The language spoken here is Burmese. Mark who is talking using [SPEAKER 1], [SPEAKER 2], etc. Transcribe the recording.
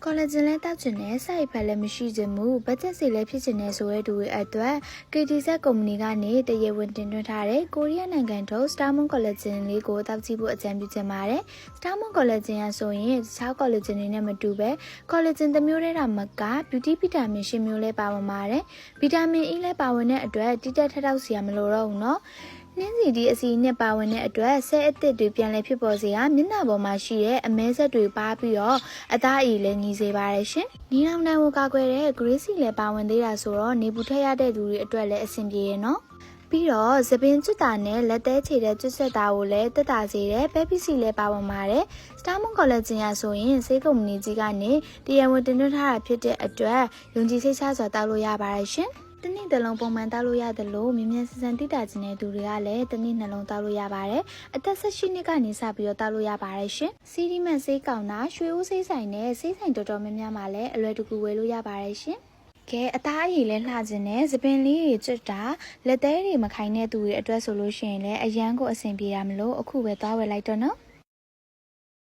[SPEAKER 1] ကောလာဂျင်လည်းတောက်ချင်တဲ့စိုက်ဖက်လည်းမရှိချင်ဘူးဘတ်ဂျက်စီလည်းဖြစ်ချင်တဲ့ဆိုတဲ့သူတွေအတွက် KTZ ကုမ္ပဏီကနေတရားဝင်တင်သွင်းထားတဲ့ကိုရီးယားနိုင်ငံထုတ် Starmon Collagen လေးကိုတောက်ကြည့်ဖို့အကြံပြုချင်ပါတယ် Starmon Collagen ကဆိုရင်တခြား collagen တွေနဲ့မတူပဲ collagen တစ်မျိုးတည်းတာမက beauty vitamin 10မျိုးလည်းပါဝင်ပါတယ် vitamin E လည်းပါဝင်တဲ့အတွက်တိတက်ထထောက်စရာမလိုတော့ဘူးเนาะနှင်းစီဒီအစီနဲ့ပါဝင်တဲ့အတွက်ဆဲအသစ်တွေပြန်လည်ဖြစ်ပေါ်စေရမျက်နှာပေါ်မှာရှိတဲ့အမဲဆက်တွေပါပြီးတော့အသားအီလည်းညီစေပါတယ်ရှင်။နီလောင်နိုင်ကိုကာကွယ်တဲ့ Gracie လည်းပါဝင်သေးတာဆိုတော့နေပူထက်ရတဲ့သူတွေအတွက်လည်းအဆင်ပြေရနော်။ပြီးတော့သပင်ကျွတ်တာနဲ့လက်သေးချေတဲ့ကျွတ်ဆက်တာကိုလည်းတက်တာစေတဲ့ပဲပစ္စည်းလည်းပါဝင်ပါတယ်။ Starmon Collagen ရဆိုရင်ဆေးကုမ္ပဏီကြီးကနေတရားဝင်တင်သွင်းထားတာဖြစ်တဲ့အတွက်ယုံကြည်စိတ်ချစွာတောက်လို့ရပါတယ်ရှင်။တနည်းတစ်လုံးပုံမှန်တောက်လို့ရတယ်လို့မြင်မြန်ဆန်ဆန်တိတာခြင်းတဲ့သူတွေကလည်းတနည်းနှလုံးတောက်လို့ရပါတယ်အသက်18နှစ်ကနေစပြီးတော့တောက်လို့ရပါတယ်ရှင်စီဒီမန်ဆေးကောင်တာရွှေဦးဆေးဆိုင်နဲ့ဆေးဆိုင်တော်တော်များများမှာလည်းအလွယ်တကူဝယ်လို့ရပါတယ်ရှင်ကဲအသားအရည်လဲလှခြင်းနဲ့သပင်လေးတွေကျွတ်တာလက်သေးတွေမခိုင်တဲ့သူတွေအတွက်ဆိုလို့ရှိရင်လည်းအရန်ကိုအဆင်ပြေရမလို့အခုပဲသွားဝယ်လိုက်တော့နော်